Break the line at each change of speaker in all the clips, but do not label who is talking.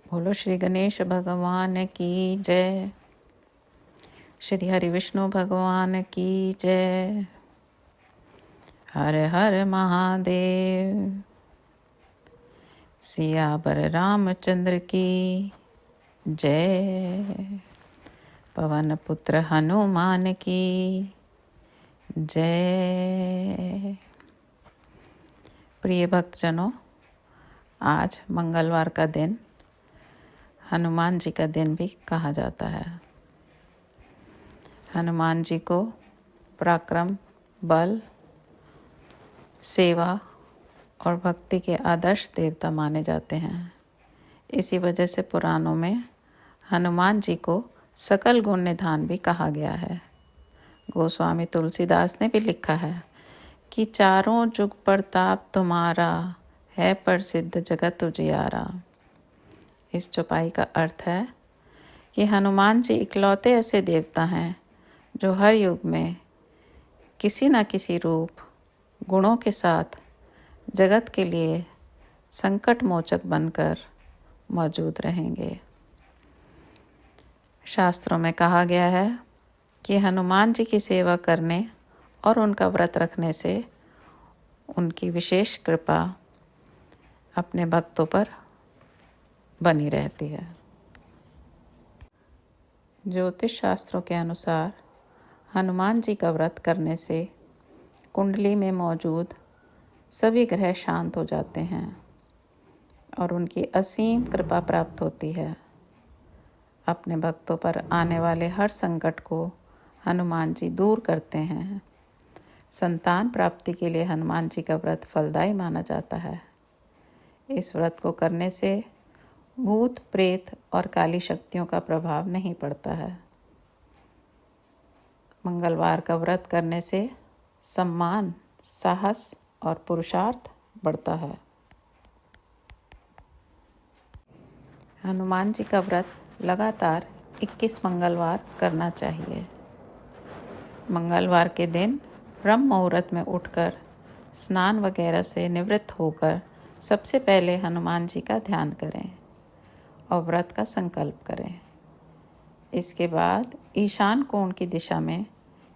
बोलो श्री गणेश भगवान की जय। श्री हरि विष्णु भगवान की जय। हर हर महादेव। सियावर रामचंद्र की जय। पवन पुत्र हनुमान की जय। प्रिय भक्तजनों, आज मंगलवार का दिन हनुमान जी का दिन भी कहा जाता है। हनुमान जी को पराक्रम, बल, सेवा और भक्ति के आदर्श देवता माने जाते हैं। इसी वजह से पुराणों में हनुमान जी को सकल गुण निधान भी कहा गया है। गोस्वामी तुलसीदास ने भी लिखा है कि चारों जुग प्रताप तुम्हारा, है प्रसिद्ध जगत उजियारा। इस चौपाई का अर्थ है कि हनुमान जी इकलौते ऐसे देवता हैं जो हर युग में किसी न किसी रूप, गुणों के साथ जगत के लिए संकट मोचक बनकर मौजूद रहेंगे। शास्त्रों में कहा गया है कि हनुमान जी की सेवा करने और उनका व्रत रखने से उनकी विशेष कृपा अपने भक्तों पर बनी रहती है। ज्योतिष शास्त्रों के अनुसार हनुमान जी का व्रत करने से कुंडली में मौजूद सभी ग्रह शांत हो जाते हैं और उनकी असीम कृपा प्राप्त होती है। अपने भक्तों पर आने वाले हर संकट को हनुमान जी दूर करते हैं। संतान प्राप्ति के लिए हनुमान जी का व्रत फलदायी माना जाता है। इस व्रत को करने से भूत, प्रेत और काली शक्तियों का प्रभाव नहीं पड़ता है। मंगलवार का व्रत करने से सम्मान, साहस और पुरुषार्थ बढ़ता है। हनुमान जी का व्रत लगातार 21 मंगलवार करना चाहिए। मंगलवार के दिन ब्रह्म मुहूर्त में उठकर स्नान वगैरह से निवृत्त होकर सबसे पहले हनुमान जी का ध्यान करें और व्रत का संकल्प करें। इसके बाद ईशान कोण की दिशा में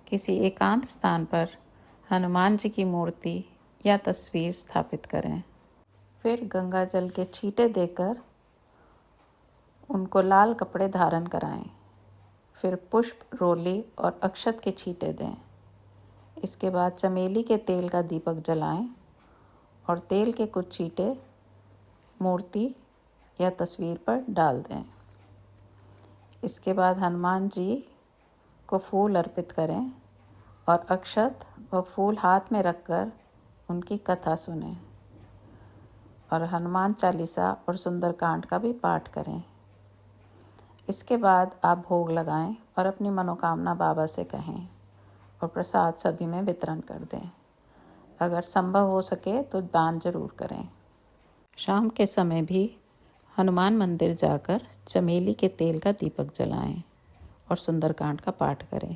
किसी एकांत स्थान पर हनुमान जी की मूर्ति या तस्वीर स्थापित करें। फिर गंगा जल के छींटे देकर उनको लाल कपड़े धारण कराएं। फिर पुष्प, रोली और अक्षत के छींटे दें। इसके बाद चमेली के तेल का दीपक जलाएं और तेल के कुछ छींटे मूर्ति या तस्वीर पर डाल दें। इसके बाद हनुमान जी को फूल अर्पित करें और अक्षत व फूल हाथ में रखकर उनकी कथा सुनें और हनुमान चालीसा और सुंदरकांड का भी पाठ करें। इसके बाद आप भोग लगाएं और अपनी मनोकामना बाबा से कहें और प्रसाद सभी में वितरण कर दें। अगर संभव हो सके तो दान जरूर करें। शाम के समय भी हनुमान मंदिर जाकर चमेली के तेल का दीपक जलाएं और सुंदरकांड का पाठ करें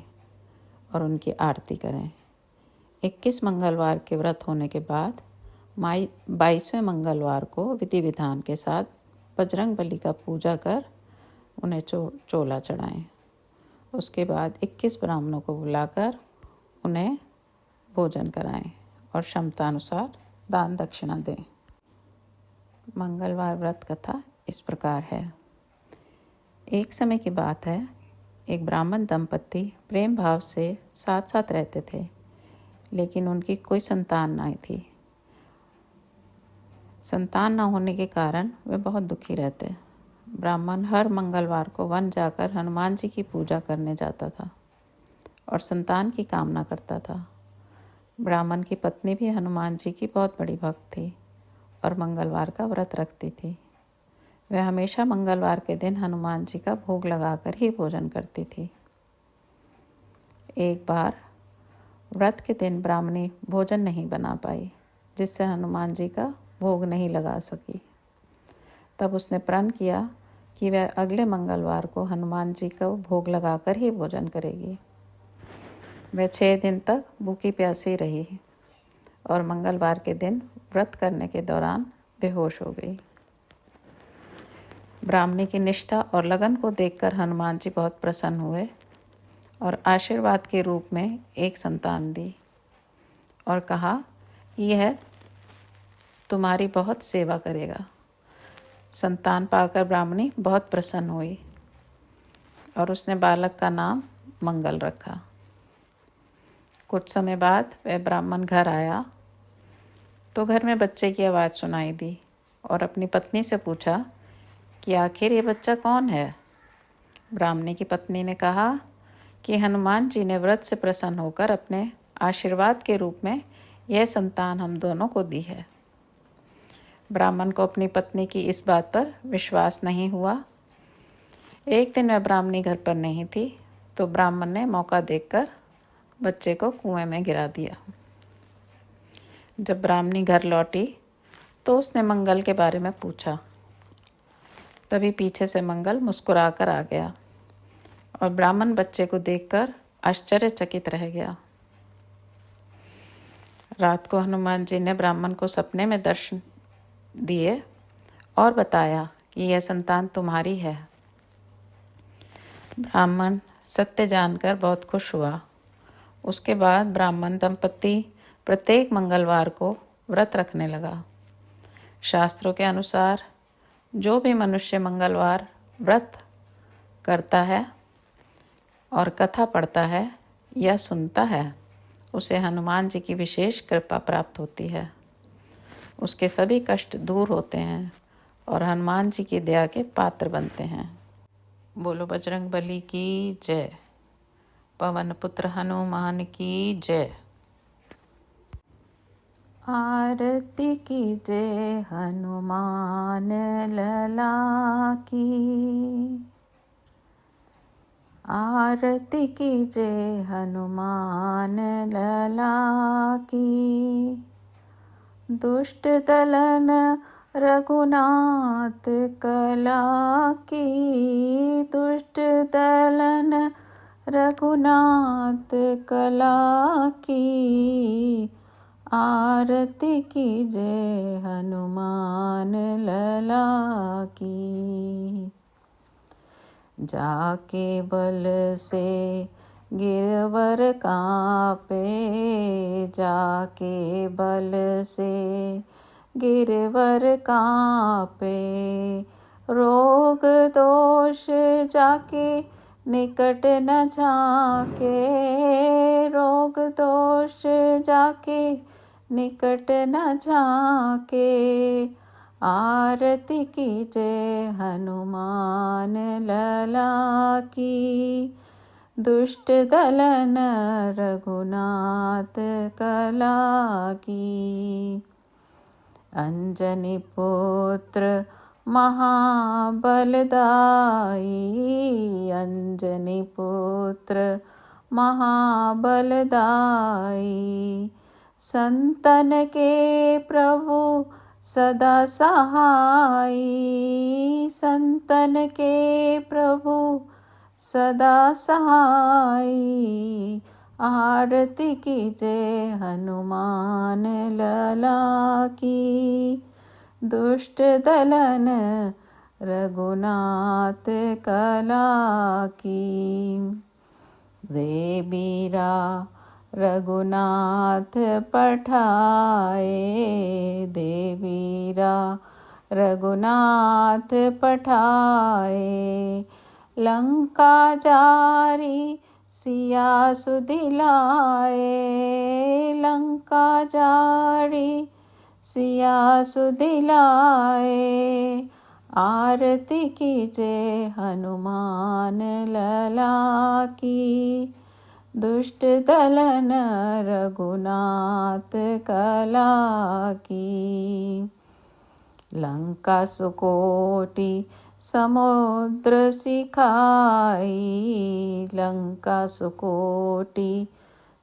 और उनकी आरती करें। 21 मंगलवार के व्रत होने के बाद 22वें मंगलवार को विधि विधान के साथ बजरंग बली का पूजा कर उन्हें चोला चढ़ाएं। उसके बाद 21 ब्राह्मणों को बुलाकर उन्हें भोजन कराएं और क्षमतानुसार दान दक्षिणा दें। मंगलवार व्रत कथा इस प्रकार है। एक समय की बात है, एक ब्राह्मण दंपति प्रेम भाव से साथ साथ रहते थे, लेकिन उनकी कोई संतान नहीं थी। संतान न होने के कारण वे बहुत दुखी रहते। ब्राह्मण हर मंगलवार को वन जाकर हनुमान जी की पूजा करने जाता था और संतान की कामना करता था। ब्राह्मण की पत्नी भी हनुमान जी की बहुत बड़ी भक्त थी और मंगलवार का व्रत रखती थी। वह हमेशा मंगलवार के दिन हनुमान जी का भोग लगाकर ही भोजन करती थी। एक बार व्रत के दिन ब्राह्मणी भोजन नहीं बना पाई, जिससे हनुमान जी का भोग नहीं लगा सकी। तब उसने प्रण किया कि वह अगले मंगलवार को हनुमान जी का भोग लगाकर ही भोजन करेगी। वह 6 दिन तक भूखी प्यासी रही और मंगलवार के दिन व्रत करने के दौरान बेहोश हो गई। ब्राह्मणी की निष्ठा और लगन को देखकर हनुमान जी बहुत प्रसन्न हुए और आशीर्वाद के रूप में एक संतान दी और कहा, यह तुम्हारी बहुत सेवा करेगा। संतान पाकर ब्राह्मणी बहुत प्रसन्न हुई और उसने बालक का नाम मंगल रखा। कुछ समय बाद वह ब्राह्मण घर आया तो घर में बच्चे की आवाज़ सुनाई दी और अपनी पत्नी से पूछा कि आखिर ये बच्चा कौन है। ब्राह्मणी की पत्नी ने कहा कि हनुमान जी ने व्रत से प्रसन्न होकर अपने आशीर्वाद के रूप में यह संतान हम दोनों को दी है। ब्राह्मण को अपनी पत्नी की इस बात पर विश्वास नहीं हुआ। एक दिन वह ब्राह्मणी घर पर नहीं थी तो ब्राह्मण ने मौका देखकर बच्चे को कुएं में गिरा दिया। जब ब्राह्मणी घर लौटी तो उसने मंगल के बारे में पूछा। तभी पीछे से मंगल मुस्कुराकर आ गया और ब्राह्मण बच्चे को देखकर आश्चर्यचकित रह गया। रात को हनुमान जी ने ब्राह्मण को सपने में दर्शन दिए और बताया कि यह संतान तुम्हारी है। ब्राह्मण सत्य जानकर बहुत खुश हुआ। उसके बाद ब्राह्मण दंपति प्रत्येक मंगलवार को व्रत रखने लगा। शास्त्रों के अनुसार जो भी मनुष्य मंगलवार व्रत करता है और कथा पढ़ता है या सुनता है, उसे हनुमान जी की विशेष कृपा प्राप्त होती है। उसके सभी कष्ट दूर होते हैं और हनुमान जी की दया के पात्र बनते हैं। बोलो बजरंग बली की जय। पवन पुत्र हनुमान की जय। आरती की जय हनुमान लला की। आरती की जय हनुमान लला की। दुष्ट दलन रघुनाथ कला की। दुष्ट दलन रघुनाथ कला की। आरती की जय हनुमान लला की। जाके बल से गिरवर कांपे। जाके बल से गिरवर कांपे। रोग दोष जाके निकट न झाके। रोग दोष जाके निकट न झाके। आरती की जय हनुमान लला की। दुष्ट दलन रघुनाथ कला की। अंजनी पुत्र महाबलदाई। अंजनी पुत्र महाबलदाई। संतन के प्रभु सदा सहाई। संतन के प्रभु सदा सहाई। आरती की जय हनुमान लला की। दुष्ट दलन रघुनाथ कला की। देवीरा रघुनाथ पठाए। देवीरा रघुनाथ पठाए। लंका जारी सिया सुदिलाए। लंका जारी सिया सुदिलाए। आरती की जय हनुमान लला की। दुष्ट दलन रघुनाथ कला की। लंका सुकोटि समुद्र सिखाई। लंका सुकोटि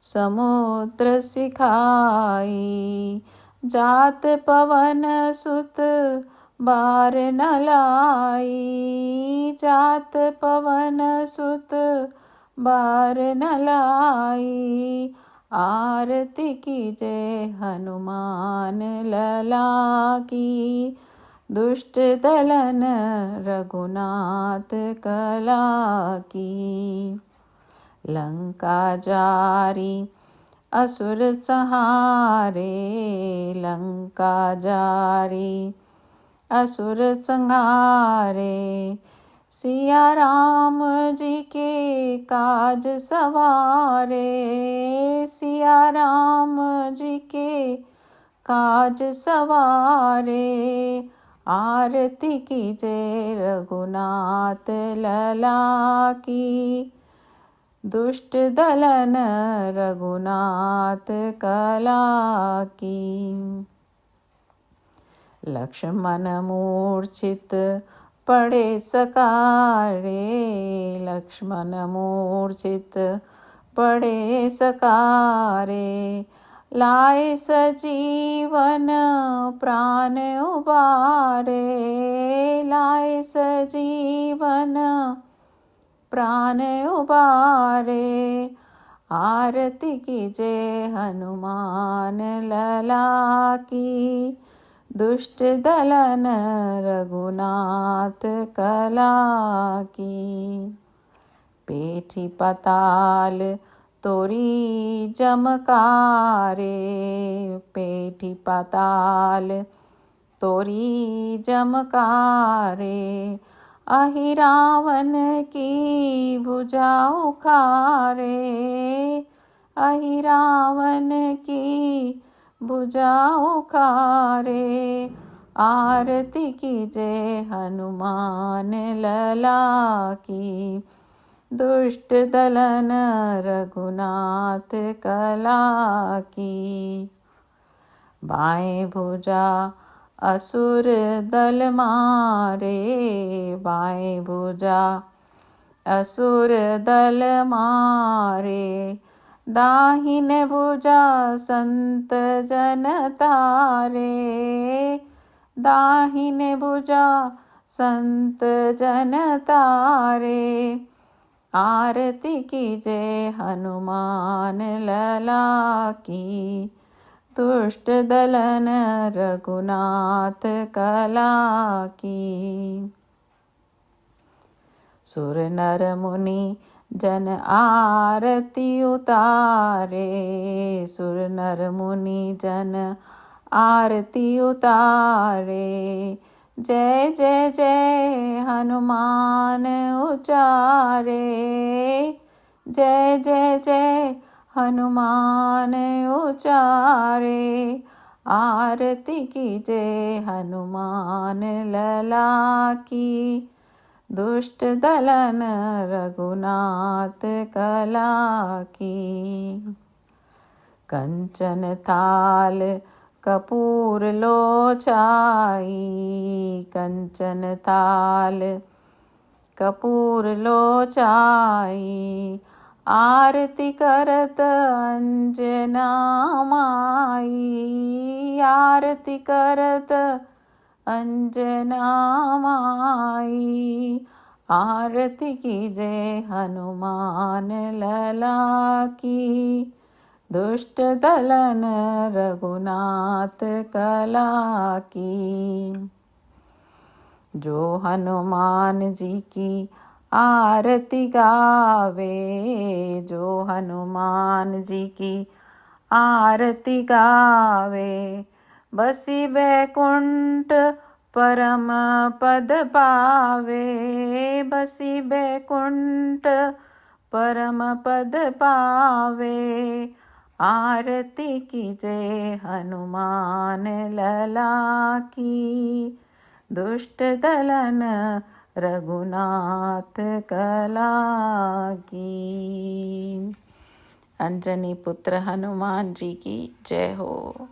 समुद्र सिखाई। जात पवन सुत बार न लाई। जात पवन सुत बार न लाई। आरती की जय हनुमान लला की। दुष्ट दलन रघुनाथ कला की। लंका जारी असुर संहारे, लंका जारी असुर संहारे। सिया राम जी के काज सवारे, सिया राम जी के काज सवारे। आरती कीजय रघुनाथ लला की। दुष्ट दलन रघुनाथ कला की। लक्ष्मण मूर्छित पड़े सकारे, लक्ष्मण मूर्छित पड़े सकारे। लाए सजीवन प्राण उबारे, लाए सजीवन प्राण उबारे। आरती कीजय हनुमान लला की। दुष्ट दलन रघुनाथ कला की। पेठी पाताल तोरी जमकारे, पेठी पाताल तोरी जमकारे। अहि रावण की भुजा उखारे, अहि रावण की भुजा उखारे। आरती कीजय हनुमान लला की। दुष्ट दलन रघुनाथ कला की। बाएं भुजा असुर दल मारे, बाएं भुजा असुर दल मारे। दाहिने भुजा संत जन तारे, दाहिने भुजा संत जन तारे। आरती कीजय हनुमान लला की। दुष्ट दलन रघुनाथ कला की। सुर नर मुनि जन आरती उतारे, सुर नर मुनि जन आरती उतारे। जय जय जय हनुमान उचारे, जय जय जय हनुमान उचारे। आरती कीजय हनुमान लला की। दुष्ट दलन रघुनाथ कला की। कंचन थाल कपूर लोचाई, कंचन थाल कपूर लोचाई। आरती करत अंजना माई, आरती करत अंजना माई। आरती कीजय हनुमान लला की। दुष्ट दलन रघुनाथ कला की। जो हनुमान जी की आरती गावे, जो हनुमान जी की आरती गावे। बसी बैकुंठ परम पद पावे, बसी बैकुंठ परम पद पावे। आरती कीजय हनुमान लला की। दुष्ट दलन रघुनाथ कला की। अंजनी पुत्र हनुमान जी की जय हो।